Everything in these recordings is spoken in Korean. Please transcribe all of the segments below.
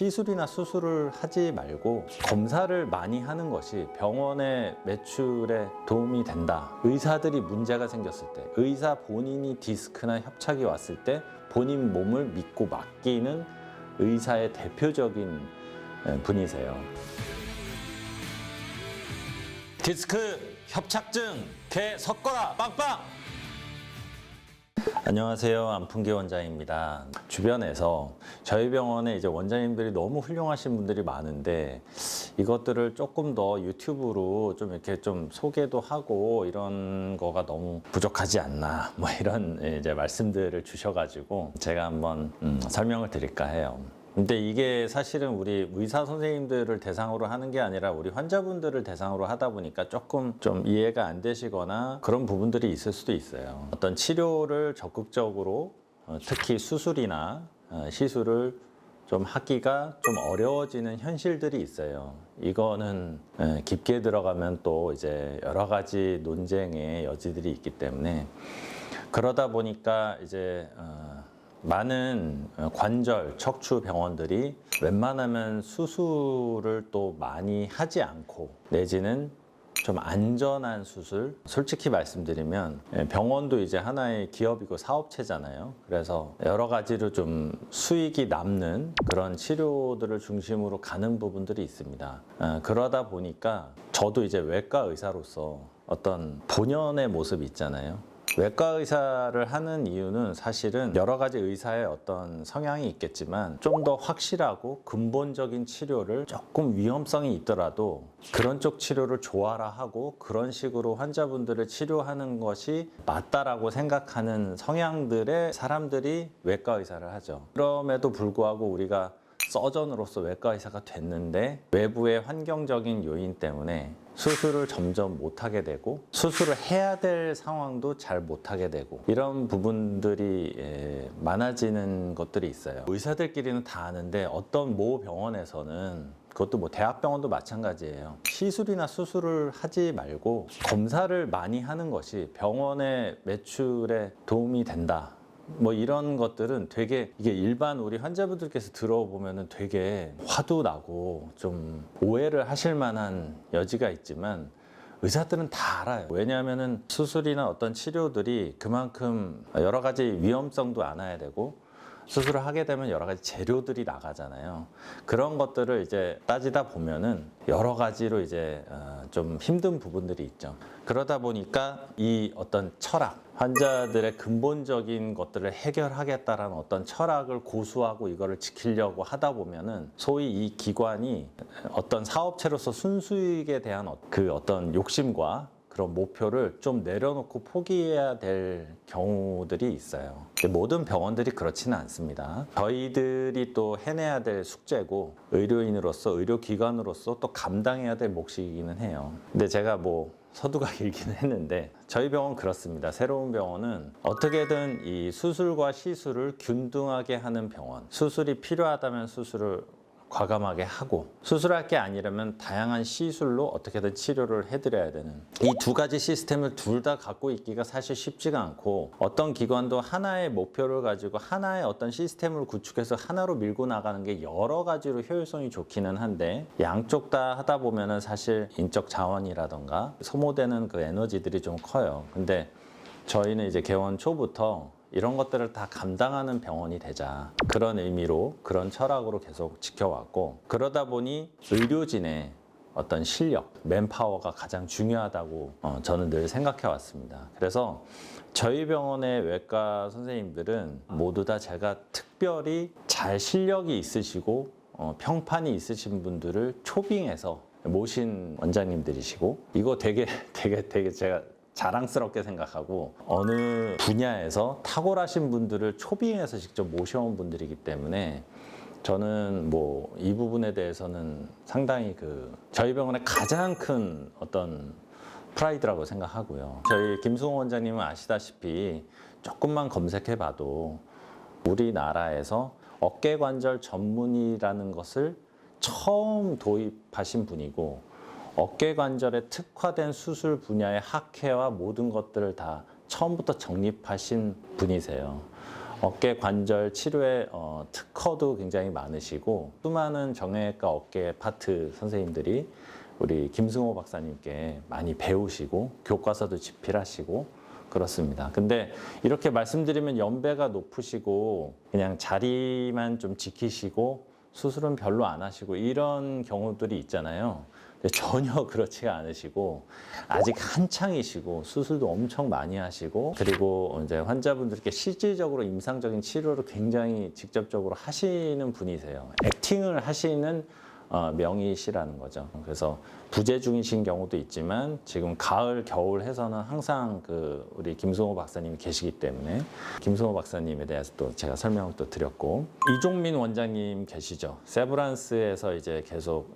시술이나 수술을 하지 말고 검사를 많이 하는 것이 병원의 매출에 도움이 된다. 의사들이 문제가 생겼을 때, 의사 본인이 디스크나 협착이 왔을 때 본인 몸을 믿고 맡기는 의사의 대표적인 분이세요. 디스크 협착증 개 섞어라 빵빵! 안녕하세요. 안풍기 원장입니다. 주변에서 저희 병원에 이제 원장님들이 너무 훌륭하신 분들이 많은데 이것들을 조금 더 유튜브로 좀 이렇게 좀 소개도 하고 이런 거가 너무 부족하지 않나 뭐 이런 이제 말씀들을 주셔가지고 제가 한번 설명을 드릴까 해요. 근데 이게 사실은 우리 의사 선생님들을 대상으로 하는 게 아니라 우리 환자분들을 대상으로 하다 보니까 조금 좀 이해가 안 되시거나 그런 부분들이 있을 수도 있어요. 어떤 치료를 적극적으로 특히 수술이나 시술을 좀 하기가 좀 어려워지는 현실들이 있어요. 이거는 깊게 들어가면 또 이제 여러 가지 논쟁의 여지들이 있기 때문에 그러다 보니까 이제 많은 관절, 척추 병원들이 웬만하면 수술을 또 많이 하지 않고 내지는 좀 안전한 수술, 솔직히 말씀드리면 병원도 이제 하나의 기업이고 사업체잖아요. 그래서 여러 가지로 좀 수익이 남는 그런 치료들을 중심으로 가는 부분들이 있습니다. 그러다 보니까 저도 이제 외과 의사로서 어떤 본연의 모습이 있잖아요. 외과 의사를 하는 이유는 사실은 여러 가지 의사의 어떤 성향이 있겠지만 좀 더 확실하고 근본적인 치료를 조금 위험성이 있더라도 그런 쪽 치료를 좋아라 하고 그런 식으로 환자분들을 치료하는 것이 맞다라고 생각하는 성향들의 사람들이 외과 의사를 하죠. 그럼에도 불구하고 우리가 서전으로서 외과 의사가 됐는데 외부의 환경적인 요인 때문에 수술을 점점 못하게 되고 수술을 해야 될 상황도 잘 못하게 되고 이런 부분들이 많아지는 것들이 있어요. 의사들끼리는 다 아는데 어떤 모 병원에서는 그것도 뭐 대학병원도 마찬가지예요. 시술이나 수술을 하지 말고 검사를 많이 하는 것이 병원의 매출에 도움이 된다. 뭐 이런 것들은 되게 이게 일반 우리 환자분들께서 들어보면은 되게 화도 나고 좀 오해를 하실 만한 여지가 있지만 의사들은 다 알아요. 왜냐하면은 수술이나 어떤 치료들이 그만큼 여러 가지 위험성도 안아야 되고 수술을 하게 되면 여러 가지 재료들이 나가잖아요. 그런 것들을 이제 따지다 보면은 여러 가지로 이제 좀 힘든 부분들이 있죠. 그러다 보니까 이 어떤 철학, 환자들의 근본적인 것들을 해결하겠다라는 어떤 철학을 고수하고 이거를 지키려고 하다 보면은 소위 이 기관이 어떤 사업체로서 순수익에 대한 그 어떤 욕심과 그런 목표를 좀 내려놓고 포기해야 될 경우들이 있어요. 모든 병원들이 그렇지는 않습니다. 저희들이 또 해내야 될 숙제고 의료인으로서 의료기관으로서 또 감당해야 될 몫이기는 해요. 근데 제가 뭐 서두가 길기는 했는데 저희 병원 그렇습니다. 새로운 병원은 어떻게든 이 수술과 시술을 균등하게 하는 병원, 수술이 필요하다면 수술을 과감하게 하고 수술할 게 아니라면 다양한 시술로 어떻게든 치료를 해드려야 되는 이 두 가지 시스템을 둘 다 갖고 있기가 사실 쉽지가 않고 어떤 기관도 하나의 목표를 가지고 하나의 어떤 시스템을 구축해서 하나로 밀고 나가는 게 여러 가지로 효율성이 좋기는 한데 양쪽 다 하다 보면은 사실 인적 자원이라던가 소모되는 그 에너지들이 좀 커요. 근데 저희는 이제 개원 초부터 이런 것들을 다 감당하는 병원이 되자 그런 의미로 그런 철학으로 계속 지켜왔고 그러다 보니 의료진의 어떤 실력, 맨파워가 가장 중요하다고 저는 늘 생각해 왔습니다. 그래서 저희 병원의 외과 선생님들은 모두 다 제가 특별히 잘 실력이 있으시고 평판이 있으신 분들을 초빙해서 모신 원장님들이시고 이거 되게 제가 자랑스럽게 생각하고 어느 분야에서 탁월하신 분들을 초빙해서 직접 모셔온 분들이기 때문에 저는 뭐 이 부분에 대해서는 상당히 저희 병원의 가장 큰 어떤 프라이드라고 생각하고요. 저희 김승호 원장님은 아시다시피 조금만 검색해 봐도 우리나라에서 어깨관절 전문의라는 것을 처음 도입하신 분이고 어깨관절에 특화된 수술 분야의 학회와 모든 것들을 다 처음부터 정립하신 분이세요. 어깨 관절 치료에 특허도 굉장히 많으시고 수많은 정형외과 어깨 파트 선생님들이 우리 김승호 박사님께 많이 배우시고 교과서도 집필하시고 그렇습니다. 근데 이렇게 말씀드리면 연배가 높으시고 그냥 자리만 좀 지키시고 수술은 별로 안 하시고 이런 경우들이 있잖아요. 근데 전혀 그렇지가 않으시고 아직 한창이시고 수술도 엄청 많이 하시고 그리고 이제 환자분들께 실질적으로 임상적인 치료를 굉장히 직접적으로 하시는 분이세요. 액팅을 하시는 명의시라는 거죠. 그래서 부재 중이신 경우도 있지만 지금 가을, 겨울 해서는 항상 우리 김승호 박사님이 계시기 때문에 김승호 박사님에 대해서 또 제가 설명을 또 드렸고 이종민 원장님 계시죠. 세브란스에서 이제 계속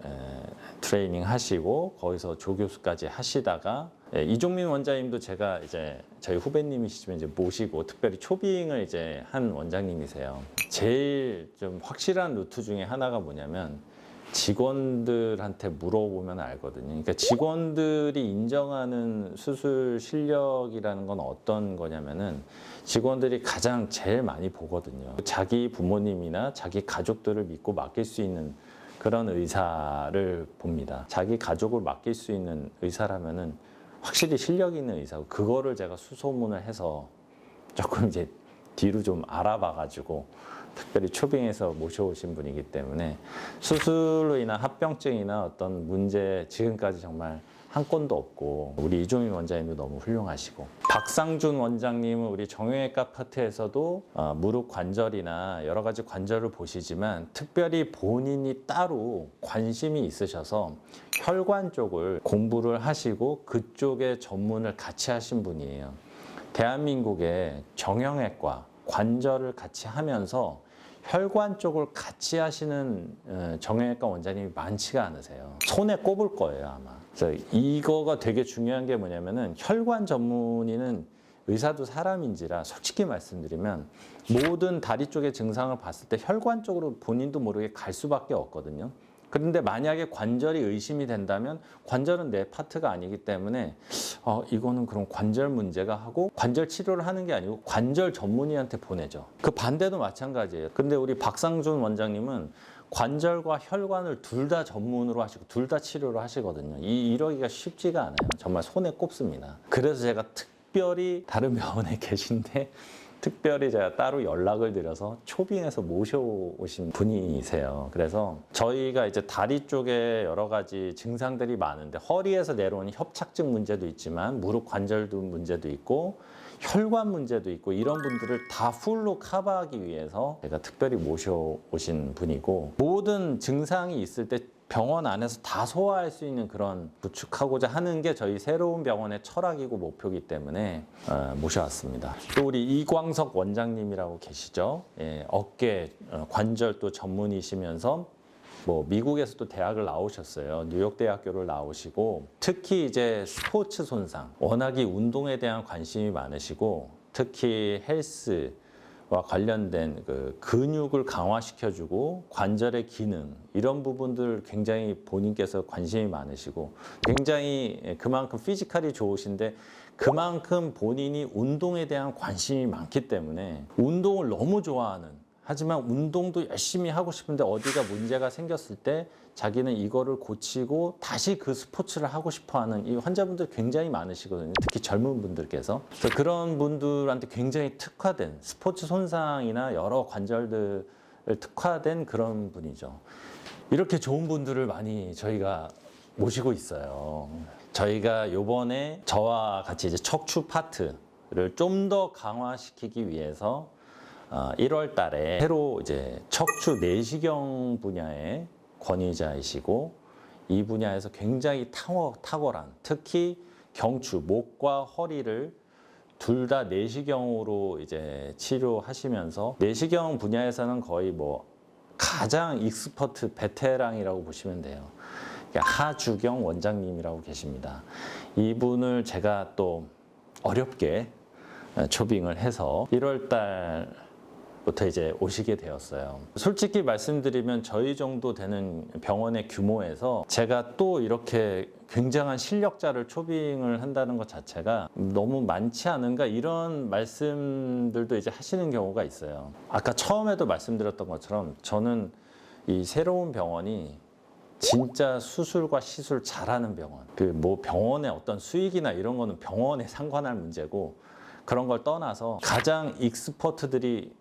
트레이닝 하시고 거기서 조교수까지 하시다가 이종민 원장님도 제가 이제 저희 후배님이시지만 이제 모시고 특별히 초빙을 이제 한 원장님이세요. 제일 좀 확실한 루트 중에 하나가 뭐냐면 직원들한테 물어보면 알거든요. 그러니까 직원들이 인정하는 수술 실력이라는 건 어떤 거냐면은 직원들이 가장 제일 많이 보거든요. 자기 부모님이나 자기 가족들을 믿고 맡길 수 있는 그런 의사를 봅니다. 자기 가족을 맡길 수 있는 의사라면은 확실히 실력 있는 의사고 그거를 제가 수소문을 해서 조금 이제 뒤로 좀 알아봐가지고 특별히 초빙해서 모셔오신 분이기 때문에 수술로 인한 합병증이나 어떤 문제 지금까지 정말 한 건도 없고 우리 이종민 원장님도 너무 훌륭하시고 박상준 원장님은 우리 정형외과 파트에서도 무릎 관절이나 여러 가지 관절을 보시지만 특별히 본인이 따로 관심이 있으셔서 혈관 쪽을 공부를 하시고 그쪽에 전문을 같이 하신 분이에요. 대한민국의 정형외과 관절을 같이 하면서 혈관 쪽을 같이 하시는 정형외과 원장님이 많지가 않으세요. 손에 꼽을 거예요, 아마. 그래서 이거가 되게 중요한 게 뭐냐면은 혈관 전문의는 의사도 사람인지라 솔직히 말씀드리면 모든 다리 쪽의 증상을 봤을 때 혈관 쪽으로 본인도 모르게 갈 수밖에 없거든요. 그런데 만약에 관절이 의심이 된다면 관절은 내 파트가 아니기 때문에 이거는 그럼 관절 문제가 하고 관절 치료를 하는 게 아니고 관절 전문의한테 보내죠. 그 반대도 마찬가지예요. 근데 우리 박상준 원장님은 관절과 혈관을 둘 다 전문으로 하시고 둘 다 치료를 하시거든요. 이러기가 쉽지가 않아요. 정말 손에 꼽습니다. 그래서 제가 특별히 다른 병원에 계신데 특별히 제가 따로 연락을 드려서 초빙해서 모셔오신 분이세요. 그래서 저희가 이제 다리 쪽에 여러 가지 증상들이 많은데 허리에서 내려오는 협착증 문제도 있지만 무릎 관절도 문제도 있고 혈관 문제도 있고 이런 분들을 다 풀로 커버하기 위해서 제가 특별히 모셔오신 분이고 모든 증상이 있을 때 병원 안에서 다 소화할 수 있는 그런 구축하고자 하는 게 저희 새로운 병원의 철학이고 목표이기 때문에 모셔왔습니다. 또 우리 이광석 원장님이라고 계시죠. 어깨 관절 또 전문이시면서 뭐 미국에서도 대학을 나오셨어요. 뉴욕 대학교를 나오시고 특히 이제 스포츠 손상, 워낙에 운동에 대한 관심이 많으시고 특히 헬스와 관련된 그 근육을 강화시켜주고 관절의 기능 이런 부분들 굉장히 본인께서 관심이 많으시고 굉장히 그만큼 피지컬이 좋으신데 그만큼 본인이 운동에 대한 관심이 많기 때문에 운동을 너무 좋아하는 하지만 운동도 열심히 하고 싶은데 어디가 문제가 생겼을 때 자기는 이거를 고치고 다시 그 스포츠를 하고 싶어하는 이 환자분들 굉장히 많으시거든요. 특히 젊은 분들께서. 그래서 그런 분들한테 굉장히 특화된 스포츠 손상이나 여러 관절들을 특화된 그런 분이죠. 이렇게 좋은 분들을 많이 저희가 모시고 있어요. 저희가 요번에 저와 같이 이제 척추 파트를 좀 더 강화시키기 위해서 1월 달에 새로 이제 척추 내시경 분야의 권위자이시고 이 분야에서 굉장히 탁월한 특히 경추, 목과 허리를 둘 다 내시경으로 이제 치료하시면서 내시경 분야에서는 거의 뭐 가장 익스퍼트 베테랑이라고 보시면 돼요. 하주경 원장님이라고 계십니다. 이분을 제가 또 어렵게 초빙을 해서 1월 달 부터 이제 오시게 되었어요. 솔직히 말씀드리면 저희 정도 되는 병원의 규모에서 제가 또 이렇게 굉장한 실력자를 초빙을 한다는 것 자체가 너무 많지 않은가 이런 말씀들도 이제 하시는 경우가 있어요. 아까 처음에도 말씀드렸던 것처럼 저는 이 새로운 병원이 진짜 수술과 시술 잘하는 병원. 그 뭐 병원의 어떤 수익이나 이런 거는 병원에 상관할 문제고 그런 걸 떠나서 가장 익스퍼트들이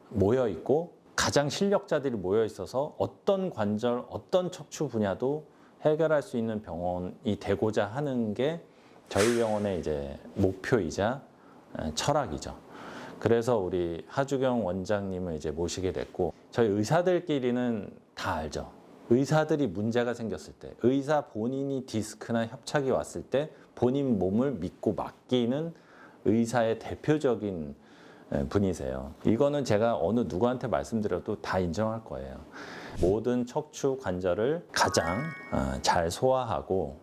모여 있고 가장 실력자들이 모여 있어서 어떤 관절, 어떤 척추 분야도 해결할 수 있는 병원이 되고자 하는 게 저희 병원의 이제 목표이자 철학이죠. 그래서 우리 하주경 원장님을 이제 모시게 됐고 저희 의사들끼리는 다 알죠. 의사들이 문제가 생겼을 때, 의사 본인이 디스크나 협착이 왔을 때 본인 몸을 믿고 맡기는 의사의 대표적인 분이세요. 이거는 제가 어느 누구한테 말씀드려도 다 인정할 거예요. 모든 척추 관절을 가장 잘 소화하고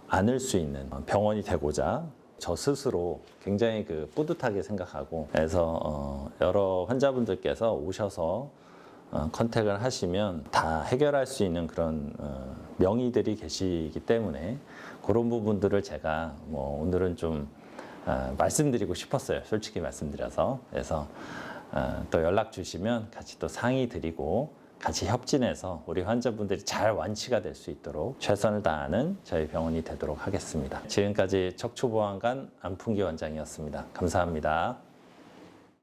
안을 수 있는 병원이 되고자 저 스스로 굉장히 뿌듯하게 생각하고 그래서 여러 환자분들께서 오셔서 컨택을 하시면 다 해결할 수 있는 그런 명의들이 계시기 때문에 그런 부분들을 제가 오늘은 좀 말씀드리고 싶었어요. 솔직히 말씀드려서. 그래서 또 연락 주시면 같이 또 상의 드리고 같이 협진해서 우리 환자분들이 잘 완치가 될 수 있도록 최선을 다하는 저희 병원이 되도록 하겠습니다. 지금까지 척추보안관 안풍기 원장이었습니다. 감사합니다.